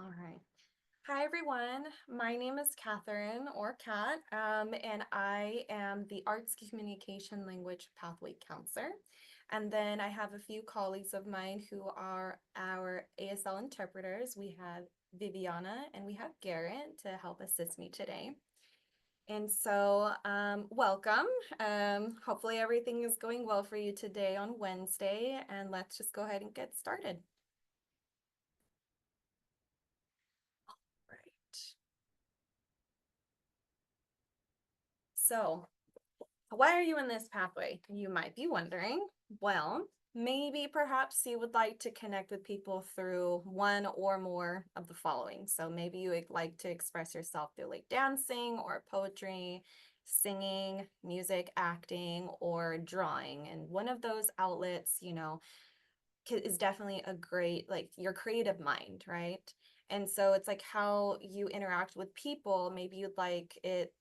All right. Hi, everyone. My name is Catherine or Kat, and I am the Arts Communication Language Pathway Counselor. And then I have a few colleagues of mine who are our ASL interpreters. We have Viviana and we have Garrett to help assist me today. And so, welcome. Hopefully everything is going well for you today on Wednesday, and let's just go ahead and get started. Right. So, why are you in this pathway? You might be wondering. Well, maybe perhaps you would like to connect with people through one or more of the following. So maybe you would like to express yourself through like dancing or poetry, singing, music, acting, or drawing. And one of those outlets, is definitely a great, like your creative mind, right? And so it's like how you interact with people. Maybe you'd like it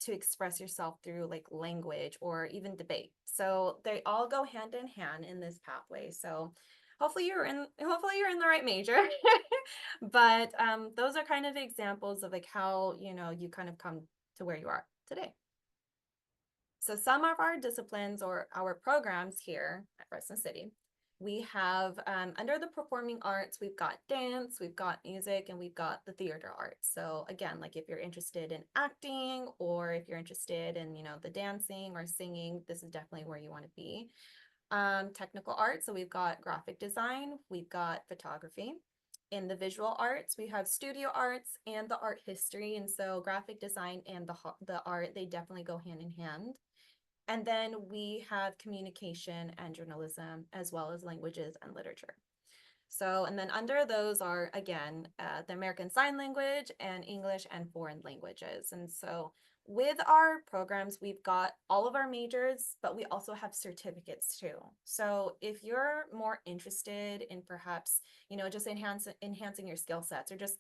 to express yourself through like language or even debate. So they all go hand in hand in this pathway. So hopefully you're in the right major. But those are kind of examples of like how you kind of come to where you are today. So some of our disciplines or our programs here at Fresno City, we have under the performing arts, we've got dance, we've got music, and we've got the theater arts. So again, like if you're interested in acting or if you're interested in, the dancing or singing, this is definitely where you want to be. Technical arts, so we've got graphic design, we've got photography. In the visual arts, we have studio arts and the art history. And so graphic design and the art, they definitely go hand in hand. And then we have communication and journalism, as well as languages and literature. So, and then under those are, again, the American Sign Language and English and foreign languages. And so with our programs, we've got all of our majors, but we also have certificates too. So if you're more interested in perhaps, just enhancing your skill sets or just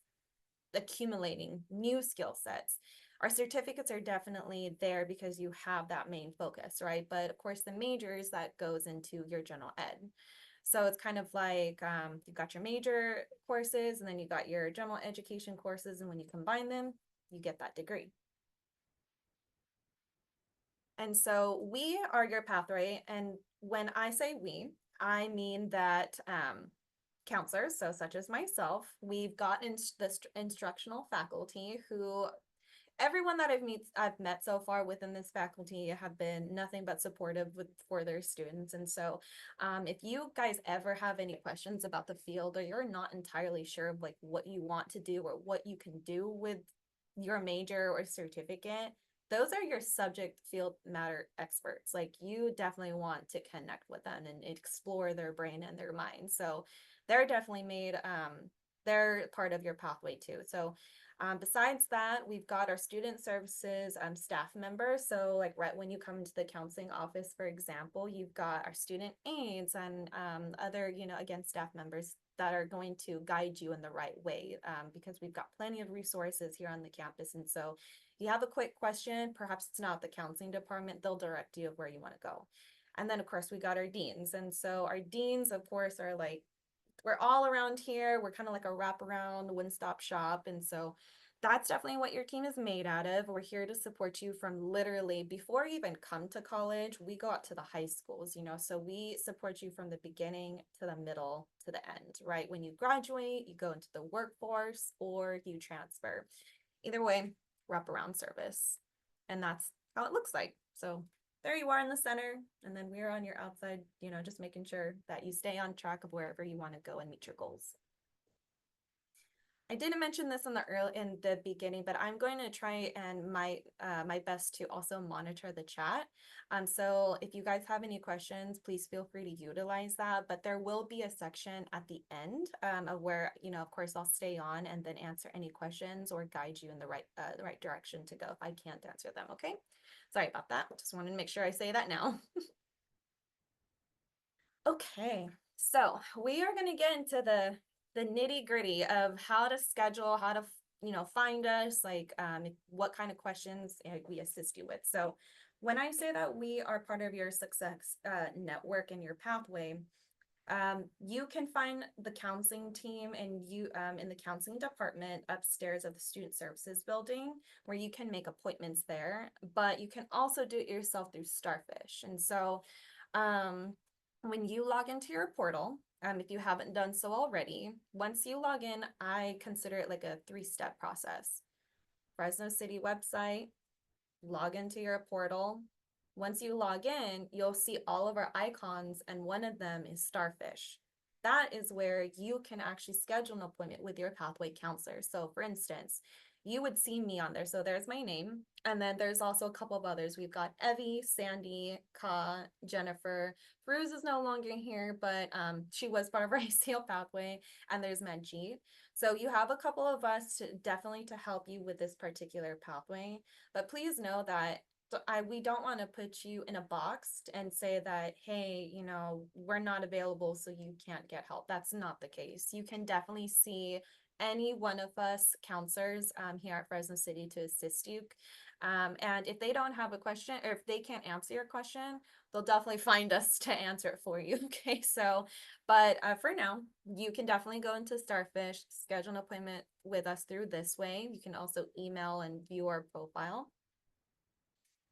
accumulating new skill sets, our certificates are definitely there because you have that main focus, right? But of course, the majors that goes into your general ed. So it's kind of like you've got your major courses and then you've got your general education courses. And when you combine them, you get that degree. And so we are your pathway. And when I say we, I mean that counselors, so such as myself, we've got the instructional faculty who everyone that I've met so far within this faculty have been nothing but supportive for their students. And so if you guys ever have any questions about the field or you're not entirely sure of like what you want to do or what you can do with your major or certificate, those are your subject field matter experts. Like you definitely want to connect with them and explore their brain and their mind. So they're definitely they're part of your pathway too. So besides that, we've got our student services staff members. So like right when you come into the counseling office, for example, you've got our student aides and other, again, staff members that are going to guide you in the right way because we've got plenty of resources here on the campus. And so if you have a quick question, perhaps it's not the counseling department, they'll direct you of where you want to go. And then of course we got our deans. And so our deans, of course, are like we're all around here. We're kind of like a wraparound one-stop shop. And so that's definitely what your team is made out of. We're here to support you from literally before you even come to college. We go out to the high schools, so we support you from the beginning to the middle to the end, right? When you graduate, you go into the workforce or you transfer. Either way, wraparound service. And that's how it looks like. So there you are in the center, and then we're on your outside, just making sure that you stay on track of wherever you want to go and meet your goals. I didn't mention this in the beginning, but I'm going to try and my best to also monitor the chat. So if you guys have any questions, please feel free to utilize that. But there will be a section at the end of where of course, I'll stay on and then answer any questions or guide you in the right direction to go if I can't answer them. Okay, sorry about that. Just wanted to make sure I say that now. Okay, so we are going to get into the nitty gritty of how to schedule, how to find us, like what kind of questions we assist you with. So when I say that we are part of your success network and your pathway, You can find the counseling team and you in the counseling department upstairs of the student services building where you can make appointments there, but you can also do it yourself through Starfish. And so um, when you log into your portal, if you haven't done so already, once you log in, I consider it like a three-step process. Fresno City website, log into your portal. Once you log in, you'll see all of our icons, and one of them is Starfish. That is where you can actually schedule an appointment with your pathway counselor. So, for instance, you would see me on there. So, there's my name, and then there's also a couple of others. We've got Evie, Sandy, Ka, Jennifer. Ruse is no longer here, but she was part of our ACL pathway, and there's Menji. So, you have a couple of us to definitely to help you with this particular pathway. But please know that we don't want to put you in a box and say that, hey, we're not available, so you can't get help. That's not the case. You can definitely see any one of us counselors here at Fresno City to assist you. And if they don't have a question or if they can't answer your question, they'll definitely find us to answer it for you. Okay, so, but for now, you can definitely go into Starfish, schedule an appointment with us through this way. You can also email and view our profile.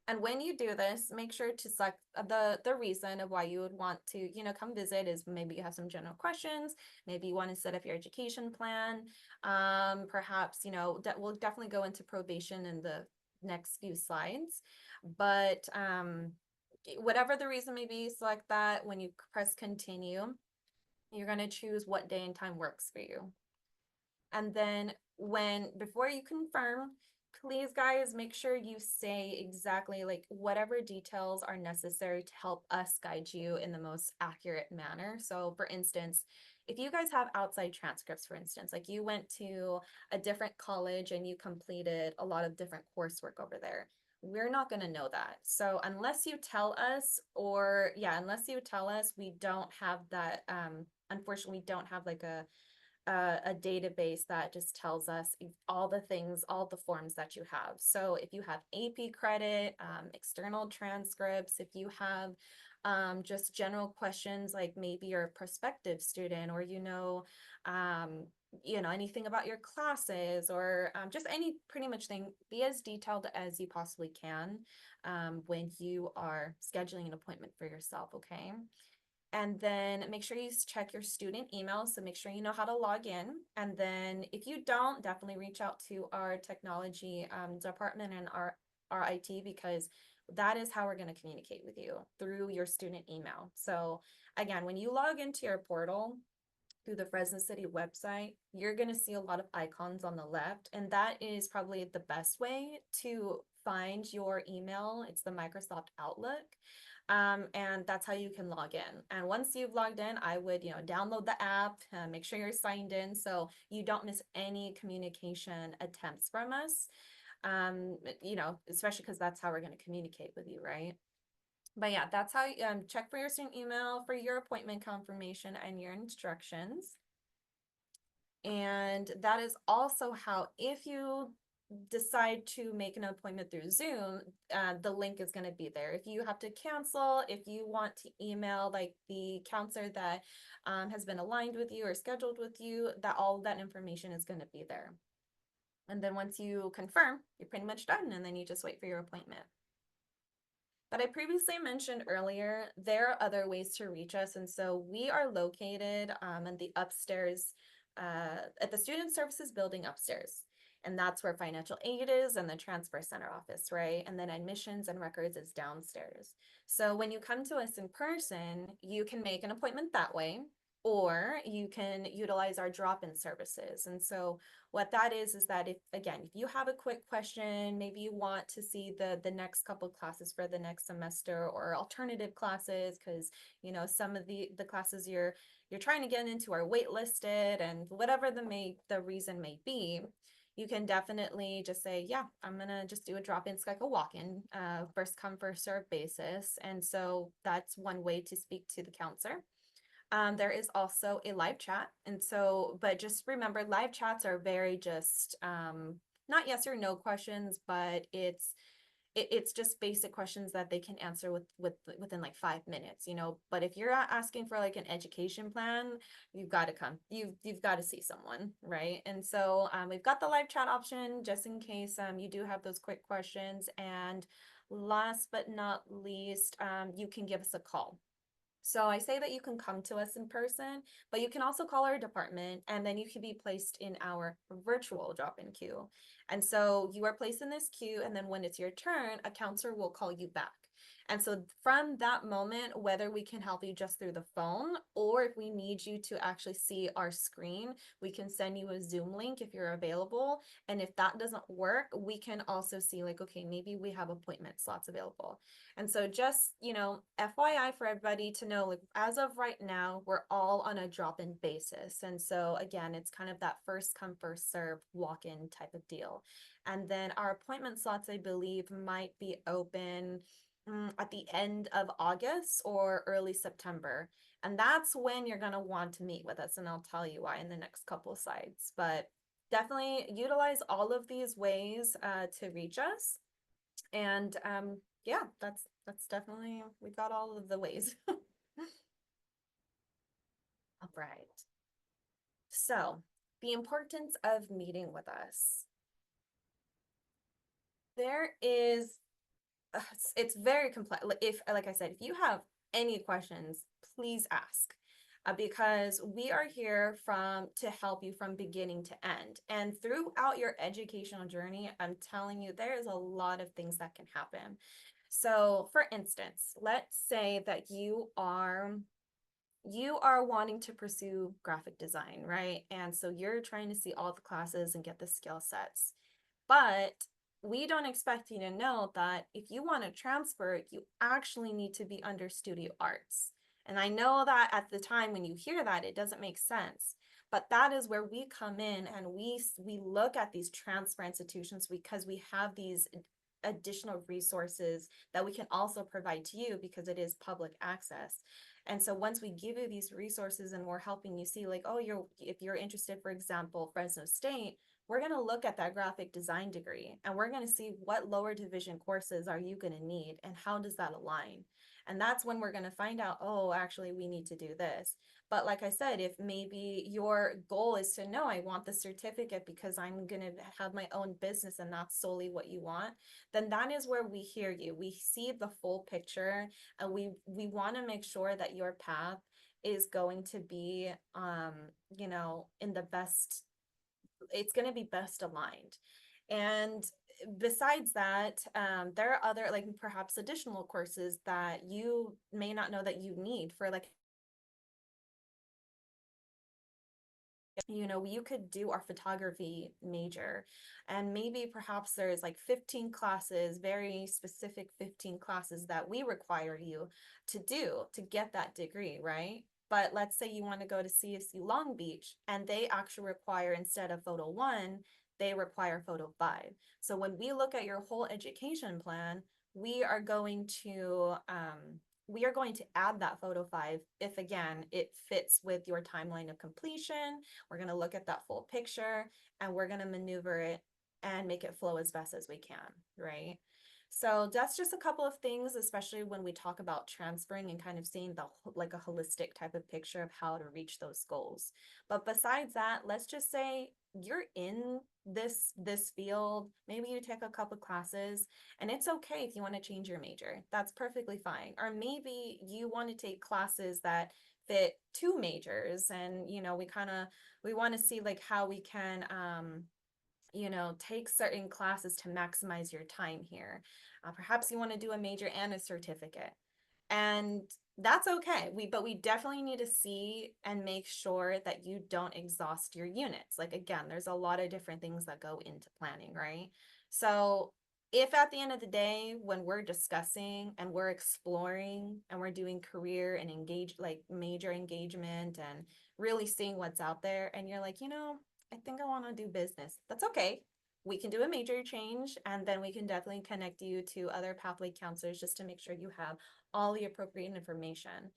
And when you do this, make sure to select the reason of why you would want to, come visit is maybe you have some general questions, maybe you want to set up your education plan. Perhaps, we'll definitely go into probation in the next few slides. But whatever the reason may be, select that. When you press continue, you're going to choose what day and time works for you. And then before you confirm, please guys, make sure you say exactly like whatever details are necessary to help us guide you in the most accurate manner. So for instance, if you guys have outside transcripts, for instance, like you went to a different college and you completed a lot of different coursework over there, we're not going to know that. So unless you tell us, we don't have that. Unfortunately, we don't have like a database that just tells us all the things, all the forms that you have. So if you have AP credit, external transcripts, if you have just general questions like maybe you're a prospective student or anything about your classes or just any pretty much thing, be as detailed as you possibly can when you are scheduling an appointment for yourself, okay? And then make sure you check your student email. So make sure you know how to log in. And then if you don't, definitely reach out to our technology department and our IT because that is how we're going to communicate with you through your student email. So again, when you log into your portal through the Fresno City website, you're going to see a lot of icons on the left. And that is probably the best way to find your email. It's the Microsoft Outlook. And that's how you can log in. And once you've logged in, I would, download the app, make sure you're signed in so you don't miss any communication attempts from us. Especially because that's how we're going to communicate with you, right? But yeah, that's how you check for your student email for your appointment confirmation and your instructions. And that is also how, if you decide to make an appointment through Zoom, the link is going to be there. If you have to cancel, if you want to email like the counselor that has been aligned with you or scheduled with you, that all that information is going to be there. And then once you confirm, you're pretty much done, and then you just wait for your appointment. But I previously mentioned earlier, there are other ways to reach us. And so we are located in the upstairs, at the Student Services building upstairs. And that's where financial aid is and the transfer center office, right? And then admissions and records is downstairs. So when you come to us in person, you can make an appointment that way, or you can utilize our drop-in services. And so what that is that if you have a quick question, maybe you want to see the next couple classes for the next semester or alternative classes, because some of the classes you're trying to get into are waitlisted, and whatever the reason may be, you can definitely just say, yeah, I'm gonna just do a drop-in. It's like a walk-in, first come, first serve basis. And so that's one way to speak to the counselor. There is also a live chat. And so, but just remember, live chats are very just not yes or no questions, but it's just basic questions that they can answer within like 5 minutes, you know. But if you're asking for like an education plan, you've got to come. You've got to see someone, right? And so we've got the live chat option just in case you do have those quick questions. And last but not least, you can give us a call. So I say that you can come to us in person, but you can also call our department and then you can be placed in our virtual drop-in queue. And so you are placed in this queue, and then when it's your turn, a counselor will call you back. And so from that moment, whether we can help you just through the phone or if we need you to actually see our screen, we can send you a Zoom link if you're available. And if that doesn't work, we can also see like, okay, maybe we have appointment slots available. And so just, you know, FYI for everybody to know, like as of right now, we're all on a drop-in basis. And so again, it's kind of that first come, first serve walk-in type of deal. And then our appointment slots, I believe, might be open at the end of August or early September. And that's when you're going to want to meet with us. And I'll tell you why in the next couple of slides. But definitely utilize all of these ways to reach us. And yeah, that's definitely, we've got all of the ways. All right. So the importance of meeting with us. There is, it's very complex. If, like I said, if you have any questions, please ask. Because we are here to help you from beginning to end. And throughout your educational journey, I'm telling you, there is a lot of things that can happen. So for instance, let's say that you are wanting to pursue graphic design, right? And so you're trying to see all the classes and get the skill sets. But we don't expect you to know that if you want to transfer, you actually need to be under studio arts. And I know that at the time when you hear that, it doesn't make sense. But that is where we come in and we look at these transfer institutions because we have these additional resources that we can also provide to you because it is public access. And so once we give you these resources and we're helping you see like, oh, if you're interested, for example, Fresno State, we're going to look at that graphic design degree and we're going to see what lower division courses are you going to need and how does that align. And that's when we're going to find out, oh, actually, we need to do this. But like I said, if maybe your goal is to know, I want the certificate because I'm going to have my own business and that's solely what you want, then that is where we hear you. We see the full picture and we want to make sure that your path is going to be, you know, in the best, it's going to be best aligned. And besides that, there are other like perhaps additional courses that you may not know that you need for like, you know, you could do our photography major and maybe perhaps there's like 15 classes, very specific 15 classes that we require you to do to get that degree, right? But let's say you want to go to CSU Long Beach and they actually require, instead of photo 1, they require photo 5. So when we look at your whole education plan, we are going to add that photo 5 if again it fits with your timeline of completion. We're going to look at that full picture and we're going to maneuver it and make it flow as best as we can, right? So that's just a couple of things, especially when we talk about transferring and kind of seeing the like a holistic type of picture of how to reach those goals. But besides that, let's just say you're in this field, maybe you take a couple classes and it's okay if you want to change your major. That's perfectly fine. Or maybe you want to take classes that fit 2 majors and you know, we want to see like how we can you know, take certain classes to maximize your time here. Perhaps you want to do a major and a certificate. And that's okay. But we definitely need to see and make sure that you don't exhaust your units. Like again, there's a lot of different things that go into planning, right? So if at the end of the day, when we're discussing and we're exploring and we're doing career and like major engagement and really seeing what's out there, and you're like, you know, I think I want to do business. That's okay. We can do a major change and then we can definitely connect you to other pathway counselors just to make sure you have all the appropriate information.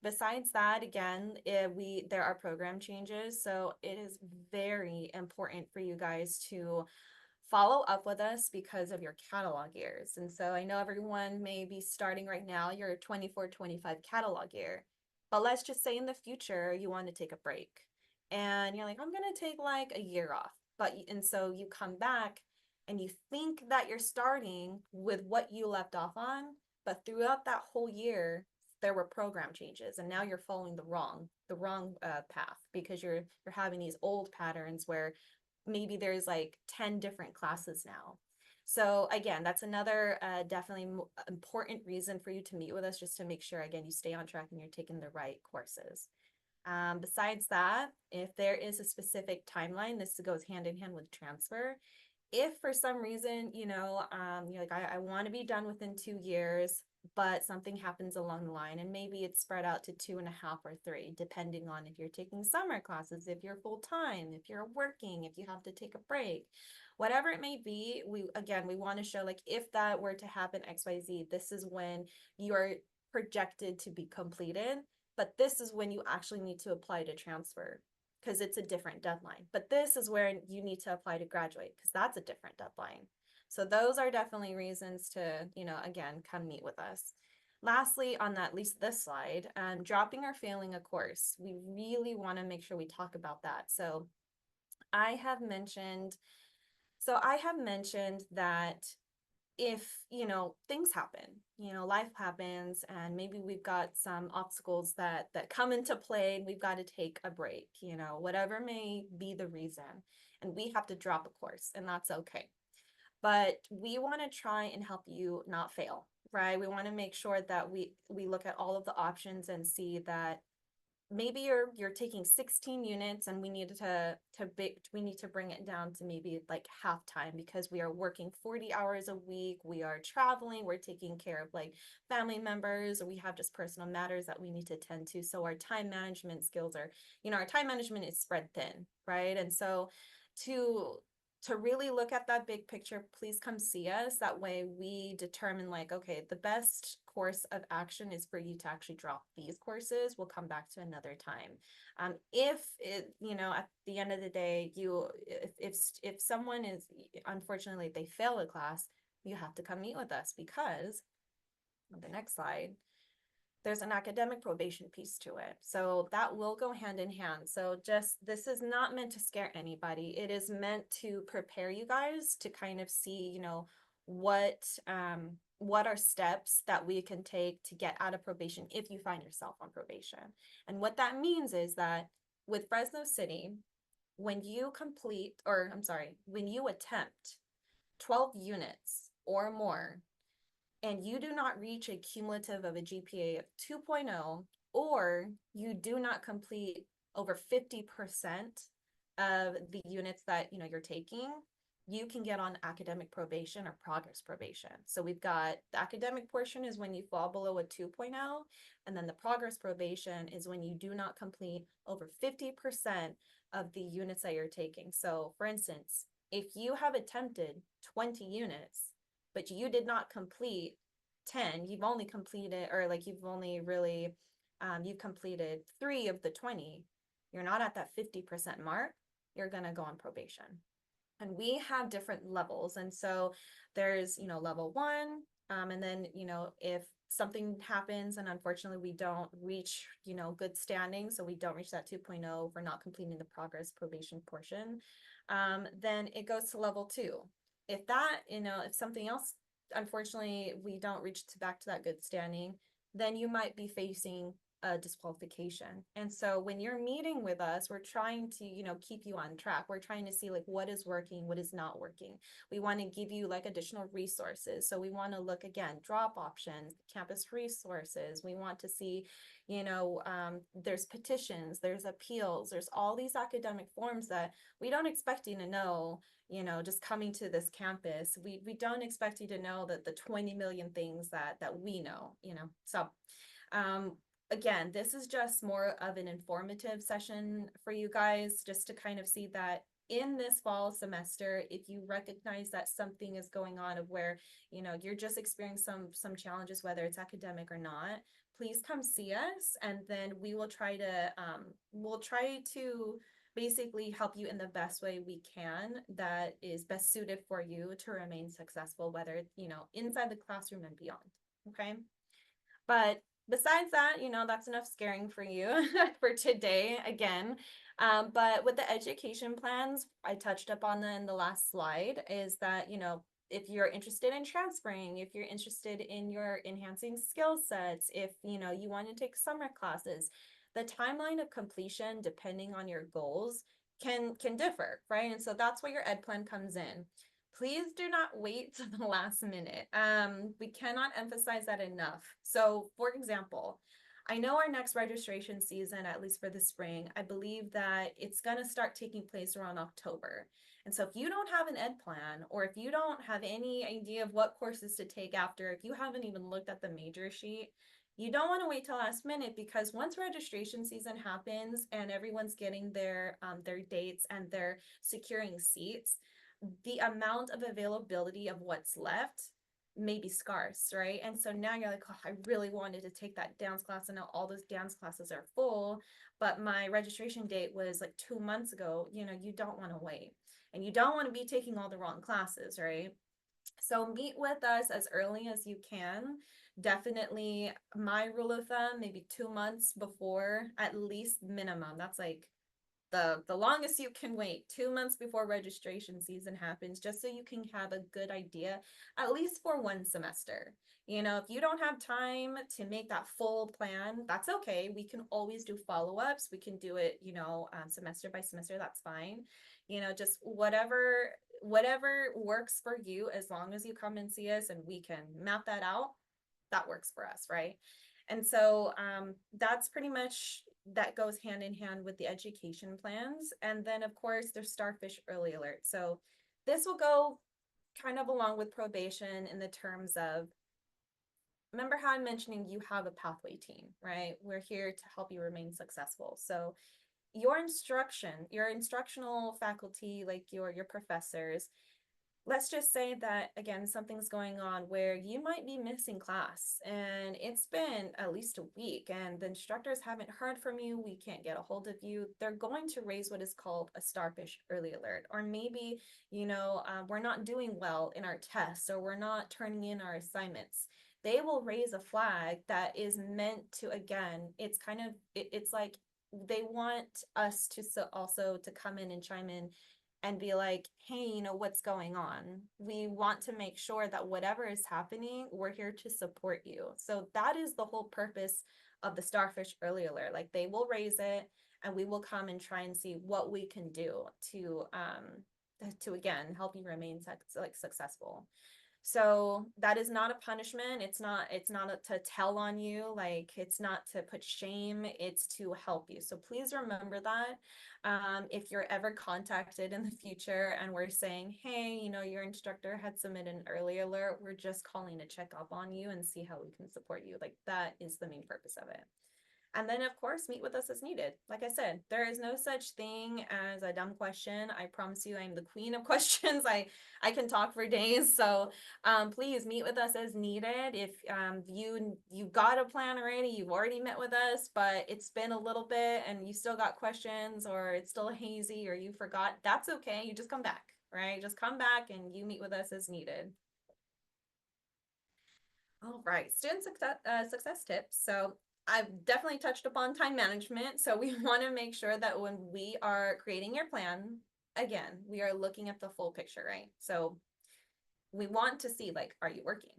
Besides that, again, there are program changes. So it is very important for you guys to follow up with us because of your catalog years. And so I know everyone may be starting right now your 24-25 catalog year, but let's just say in the future you want to take a break and you're like, I'm going to take like a year off. And so you come back and you think that you're starting with what you left off on, but throughout that whole year, there were program changes, and now you're following the wrong path because you're having these old patterns where maybe there's like 10 different classes now. So again, that's another definitely important reason for you to meet with us, just to make sure, again, you stay on track and you're taking the right courses. Besides that, if there is a specific timeline, this goes hand in hand with transfer. If for some reason, you're like, I want to be done within 2 years, but something happens along the line, and maybe it's spread out to 2.5 or 3, depending on if you're taking summer classes, if you're full time, if you're working, if you have to take a break, whatever it may be. We want to show, like, if that were to happen, XYZ, this is when you're projected to be completed, but this is when you actually need to apply to transfer because it's a different deadline. But this is where you need to apply to graduate because that's a different deadline. So those are definitely reasons to, again, come meet with us. Lastly, on that, at least this slide, dropping or failing a course, we really want to make sure we talk about that. So I have mentioned that if things happen, life happens, and maybe we've got some obstacles that come into play and we've got to take a break, whatever may be the reason, and we have to drop a course, and that's okay. But we want to try and help you not fail, right? We want to make sure that we look at all of the options and see that maybe you're taking 16 units and we need to bring it down to maybe like half time because we are working 40 hours a week, we are traveling, we're taking care of like family members, or we have just personal matters that we need to attend to. So our time management skills are, our time management is spread thin, right? And so to really look at that big picture, please come see us. That way we determine, like, okay, the best course of action is for you to actually drop these courses. We'll come back to another time. If it, at the end of the day, if someone is, unfortunately, they fail a class, you have to come meet with us because on the next slide, there's an academic probation piece to it. So that will go hand in hand. So this is not meant to scare anybody. It is meant to prepare you guys to kind of see, what are steps that we can take to get out of probation if you find yourself on probation. And what that means is that with Fresno City, when you attempt 12 units or more, and you do not reach a cumulative of a GPA of 2.0, or you do not complete over 50% of the units that you're taking, you can get on academic probation or progress probation. So we've got the academic portion is when you fall below a 2.0, and then the progress probation is when you do not complete over 50% of the units that you're taking. So for instance, if you have attempted 20 units, but you did not complete 10, you've only completed, or like you've only really, you've completed 3 of the 20, you're not at that 50% mark, you're going to go on probation. And we have different levels. And so there's, level 1, and then, if something happens and unfortunately we don't reach, good standing, so we don't reach that 2.0, we're not completing the progress probation portion, then it goes to level 2. If that, if something else, unfortunately, we don't reach back to that good standing, then you might be facing a disqualification. And so when you're meeting with us, we're trying to, keep you on track. We're trying to see like what is working, what is not working. We want to give you like additional resources. So we want to look, again, drop options, campus resources. We want to see, there's petitions, there's appeals, there's all these academic forms that we don't expect you to know, just coming to this campus. We don't expect you to know that the 20 million things that we know, So again, this is just more of an informative session for you guys, just to kind of see that in this fall semester, if you recognize that something is going on of where, you're just experiencing some challenges, whether it's academic or not, please come see us. And then we will try to, basically help you in the best way we can that is best suited for you to remain successful, whether, inside the classroom and beyond. Okay. But besides that, that's enough scaring for you for today again. But with the education plans, I touched up on in the last slide, is that, if you're interested in transferring, if you're interested in your enhancing skill sets, if, you want to take summer classes, the timeline of completion, depending on your goals, can differ, right? And so that's where your ed plan comes in. Please do not wait to the last minute. We cannot emphasize that enough. So, for example, I know our next registration season, at least for the spring, I believe that it's going to start taking place around October. And so if you don't have an ed plan, or if you don't have any idea of what courses to take after, if you haven't even looked at the major sheet, you don't want to wait till last minute, because once registration season happens and everyone's getting their dates and they're securing seats, the amount of availability of what's left may be scarce, right? And so now you're like, oh, I really wanted to take that dance class, and now all those dance classes are full, but my registration date was like 2 months ago. You don't want to wait, and you don't want to be taking all the wrong classes, right? So meet with us as early as you can. Definitely, my rule of thumb, maybe 2 months before, at least minimum. That's like the longest you can wait, 2 months before registration season happens, just so you can have a good idea, at least for one semester. If you don't have time to make that full plan, that's okay. We can always do follow-ups. We can do it, semester by semester. That's fine. Just whatever works for you, as long as you come and see us and we can map that out, that works for us, right? And so that's pretty much, that goes hand in hand with the education plans. And then, of course, there's Starfish Early Alert. So this will go kind of along with probation in the terms of, remember how I'm mentioning you have a pathway team, right? We're here to help you remain successful. So your instructional faculty, like your professors, let's just say that, again, something's going on where you might be missing class and it's been at least a week and the instructors haven't heard from you, we can't get a hold of you. They're going to raise what is called a Starfish Early Alert. Or maybe, we're not doing well in our tests, or we're not turning in our assignments. They will raise a flag that is meant to, again, it's like they want us to also to come in and chime in and be like, hey, what's going on? We want to make sure that whatever is happening, we're here to support you. So that is the whole purpose of the Starfish Early Alert. Like, they will raise it and we will come and try and see what we can do to again help you remain successful. So that is not a punishment. It's not to tell on you, like, it's not to put shame, it's to help you. So please remember that. If you're ever contacted in the future and we're saying, hey, your instructor had submitted an early alert, we're just calling to check up on you and see how we can support you. Like, that is the main purpose of it. And then, of course, meet with us as needed. Like I said, there is no such thing as a dumb question. I promise you, I'm the queen of questions. I can talk for days. So please meet with us as needed. If you got a plan already, you've already met with us, but it's been a little bit and you still got questions, or it's still hazy, or you forgot, that's okay. You just come back, right? Just come back and you meet with us as needed. All right, student success tips. So I've definitely touched upon time management. So we want to make sure that when we are creating your plan, again, we are looking at the full picture, right? So we want to see, like, are you working?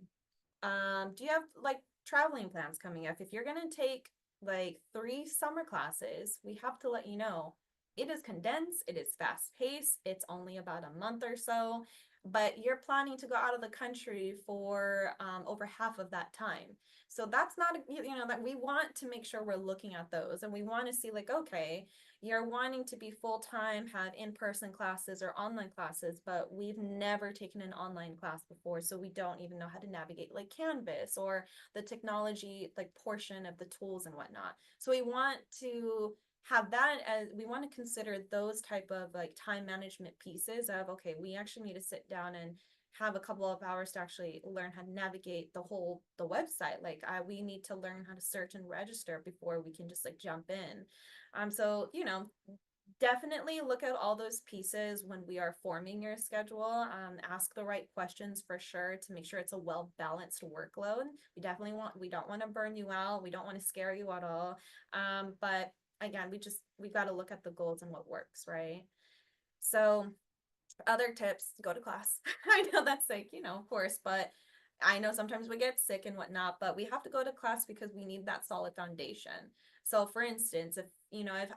Do you have like traveling plans coming up? If you're going to take like 3 summer classes, we have to let you know it is condensed, it is fast paced, it's only about a month or so, but you're planning to go out of the country for over half of that time. So that's not, that we want to make sure we're looking at those, and we want to see, like, okay, you're wanting to be full-time, have in-person classes or online classes, but we've never taken an online class before, so we don't even know how to navigate like Canvas or the technology like portion of the tools and whatnot. So we want to have that, as we want to consider those type of like time management pieces of, okay, we actually need to sit down and have a couple of hours to actually learn how to navigate the website. Like, we need to learn how to search and register before we can just like jump in. So Definitely look at all those pieces when we are forming your schedule. Ask the right questions for sure to make sure it's a well-balanced workload. We don't want to burn you out. We don't want to scare you at all. But again, we've got to look at the goals and what works, right? So other tips, go to class. I know that's like, of course, but I know sometimes we get sick and whatnot, but we have to go to class because we need that solid foundation. So for instance, if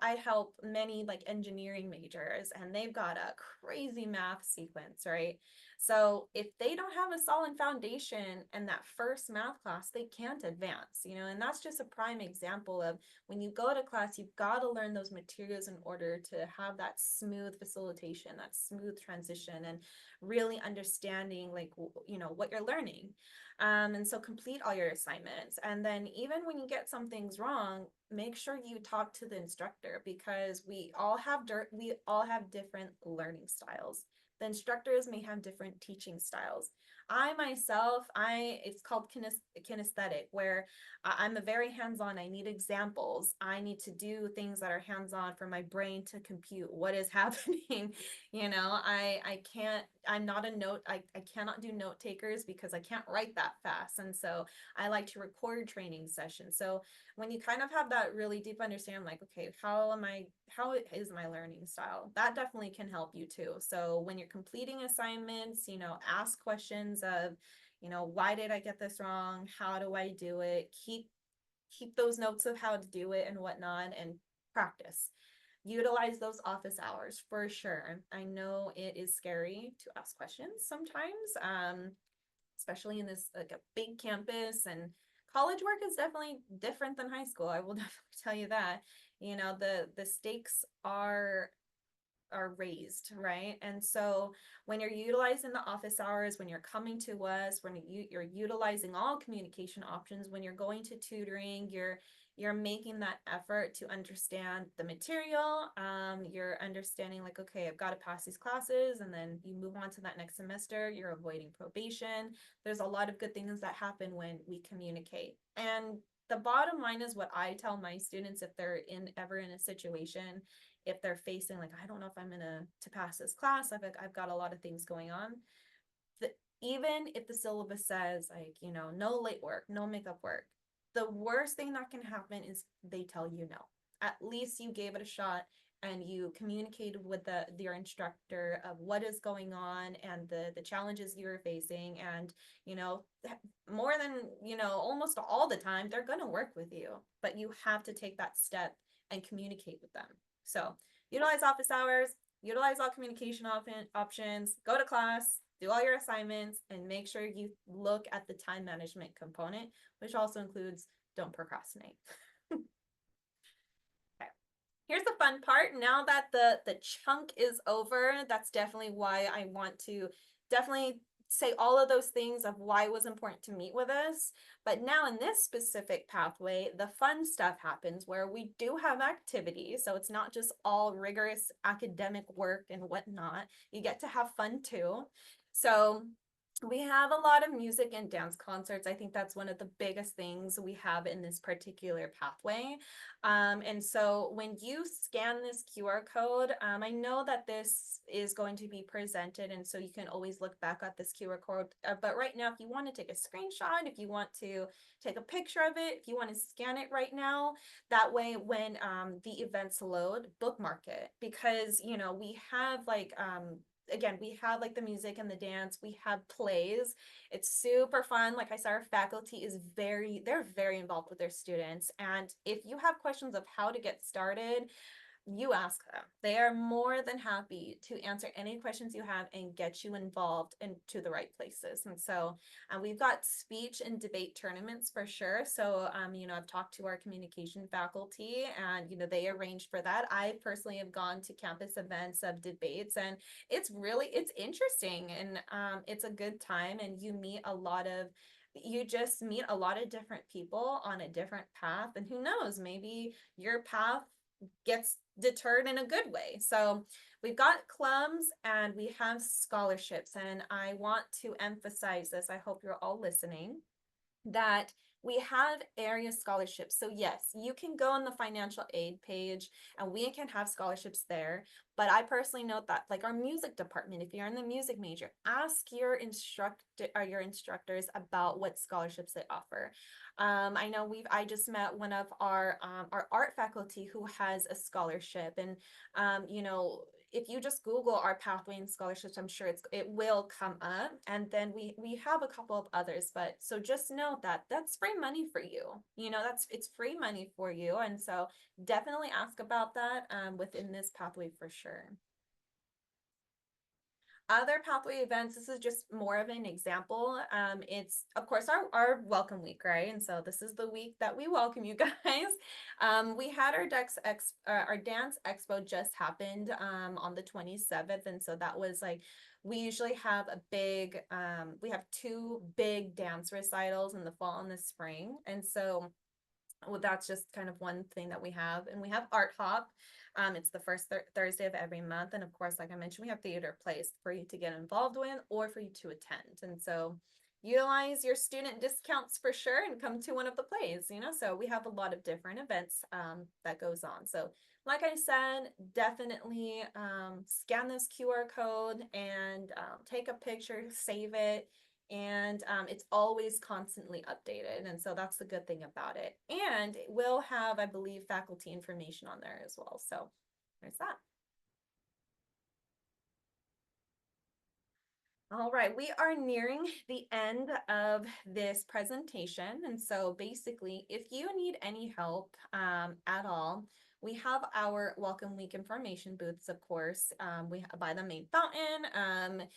I help many like engineering majors and they've got a crazy math sequence, right? So if they don't have a solid foundation in that first math class, they can't advance, and that's just a prime example of when you go to class, you've got to learn those materials in order to have that smooth facilitation, that smooth transition, and really understanding like what you're learning. And so complete all your assignments, and then even when you get some things wrong, make sure you talk to the instructor, because we all have different learning styles. The instructors may have different teaching styles. I myself, it's called kinesthetic, where I'm a very hands-on. I need examples. I need to do things that are hands-on for my brain to compute what is happening. I'm not a note, I cannot do note takers because I can't write that fast. And so I like to record training sessions. So when you kind of have that really deep understanding, like, okay, how is my learning style? That definitely can help you too. So when you're completing assignments, ask questions of, why did I get this wrong? How do I do it? Keep those notes of how to do it and whatnot, and practice. Utilize those office hours for sure. I know it is scary to ask questions sometimes, especially in this like a big campus, and college work is definitely different than high school. I will definitely tell you that. The stakes are raised, right? And so when you're utilizing the office hours, when you're coming to us, when you're utilizing all communication options, when you're going to tutoring, you're making that effort to understand the material. You're understanding like, okay, I've got to pass these classes, and then you move on to that next semester. You're avoiding probation. There's a lot of good things that happen when we communicate. And the bottom line is what I tell my students if they're ever in a situation, if they're facing like, I don't know if I'm gonna to pass this class, I've got a lot of things going on. The, Even if the syllabus says like, no late work, no makeup work, the worst thing that can happen is they tell you no. At least you gave it a shot and you communicated with your instructor of what is going on and the challenges you're facing. And more than almost all the time they're going to work with you, but you have to take that step and communicate with them. So utilize office hours, utilize all communication options, go to class, do all your assignments, and make sure you look at the time management component, which also includes don't procrastinate. Okay. Here's the fun part. Now that the chunk is over, that's definitely why I want to definitely say all of those things of why it was important to meet with us. But now in this specific pathway, the fun stuff happens where we do have activities. So it's not just all rigorous academic work and whatnot. You get to have fun too. So we have a lot of music and dance concerts. I think that's one of the biggest things we have in this particular pathway. And so when you scan this QR code, I know that this is going to be presented, and so you can always look back at this QR code. But right now, if you want to take a screenshot, if you want to take a picture of it, if you want to scan it right now, that way when the events load, bookmark it, because we have like again, we have like the music and the dance, we have plays. It's super fun. Like I said, our faculty they're very involved with their students. And if you have questions of how to get started, you ask them. They are more than happy to answer any questions you have and get you involved into the right places. And so we've got speech and debate tournaments for sure. So, I've talked to our communication faculty, and, they arranged for that. I personally have gone to campus events of debates, and it's interesting, and it's a good time, and you just meet a lot of different people on a different path, and who knows, maybe your path gets deterred in a good way. So we've got clubs and we have scholarships. And I want to emphasize this. I hope you're all listening, that we have area scholarships. So yes, you can go on the financial aid page and we can have scholarships there. But I personally note that like our music department, if you're in the music major, ask your instructor or your instructors about what scholarships they offer. I know I just met one of our art faculty who has a scholarship, and you know, if you just Google our pathway and scholarships, I'm sure it will come up. And then we have a couple of others, but so just know that that's free money for you. You know, it's free money for you, and so definitely ask about that within this pathway for sure. Other pathway events, this is just more of an example. It's of course our welcome week, right? And so this is the week that we welcome you guys. We had our dance expo just happened on the 27th, and so that was like we usually have we have two big dance recitals in the fall and the spring, and so well, that's just kind of one thing that we have. And we have Art Hop. It's the first Thursday of every month. And of course, like I mentioned, we have theater plays for you to get involved with or for you to attend. And so utilize your student discounts for sure and come to one of the plays, you know. So we have a lot of different events that goes on. So like I said, definitely scan this QR code and take a picture, save it, and it's always constantly updated, and so that's the good thing about it. And it will have, I believe, faculty information on there as well, so there's that. All right, we are nearing the end of this presentation, and so basically if you need any help at all, we have our welcome week information booths, of course. We by the main fountain.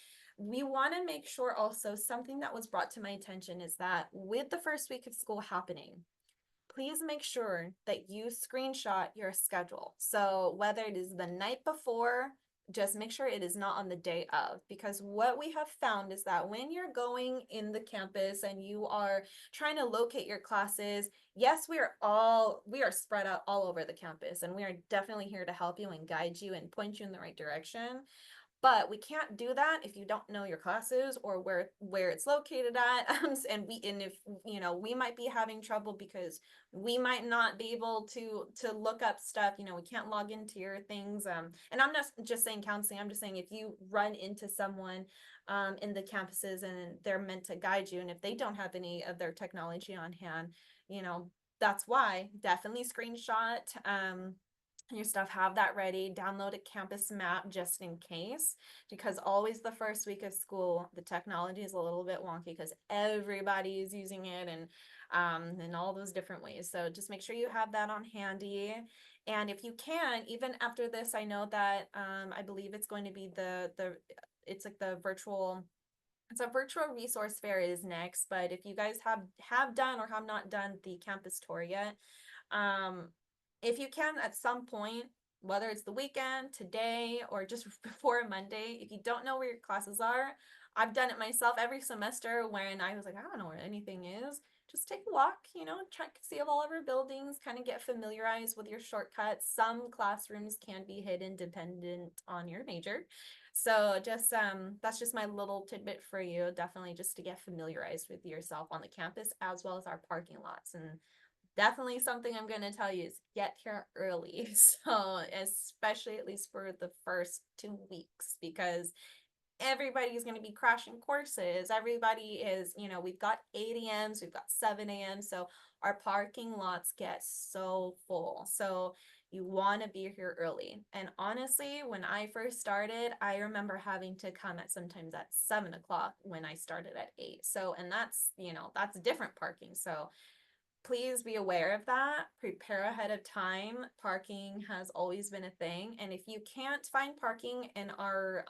We want to make sure also something that was brought to my attention is that with the first week of school happening, please make sure that you screenshot your schedule. So whether it is the night before, just make sure it is not on the day of, because what we have found is that when you're going in the campus and you are trying to locate your classes, yes, we are spread out all over the campus, and we are definitely here to help you and guide you and point you in the right direction. But we can't do that if you don't know your classes or where it's located at. And if you know, we might be having trouble because we might not be able to look up stuff. You know, we can't log into your things. And I'm not just saying counseling. I'm just saying if you run into someone in the campuses and they're meant to guide you, and if they don't have any of their technology on hand, you know, that's why definitely screenshot your stuff, have that ready, download a campus map just in case, because always the first week of school the technology is a little bit wonky because everybody is using it, and in all those different ways. So just make sure you have that on handy. And if you can, even after this, I know that I believe it's going to be the it's like the virtual, it's a virtual resource fair is next. But if you guys have done or have not done the campus tour yet, um, if you can at some point, whether it's the weekend, today, or just before Monday, if you don't know where your classes are, I've done it myself every semester when I was like, I don't know where anything is. Just take a walk, you know, try to see all of our buildings, kind of get familiarized with your shortcuts. Some classrooms can be hidden dependent on your major. So just that's just my little tidbit for you, definitely just to get familiarized with yourself on the campus as well as our parking lots. And definitely something I'm going to tell you is get here early. So, especially at least for the first 2 weeks, because everybody's going to be crashing courses. Everybody is, you know, we've got 8 a.m.s, we've got 7 a.m. So, our parking lots get so full. So, you want to be here early. And honestly, when I first started, I remember having to come at sometimes at 7 o'clock when I started at 8. So, and that's, you know, that's different parking. So, please be aware of that. Prepare ahead of time. Parking has always been a thing. And if you can't find parking in our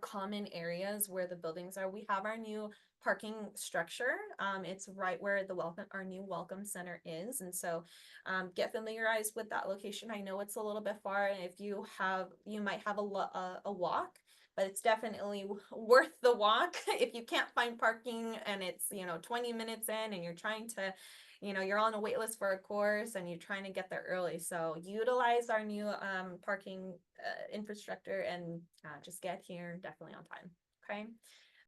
common areas where the buildings are, we have our new parking structure. It's right where our new welcome center is. And so get familiarized with that location. I know it's a little bit far, and if you might have a walk, but it's definitely worth the walk. If you can't find parking and it's, you know, 20 minutes in and you're trying to, you know, you're on a wait list for a course and you're trying to get there early. So utilize our new parking infrastructure and just get here definitely on time. Okay.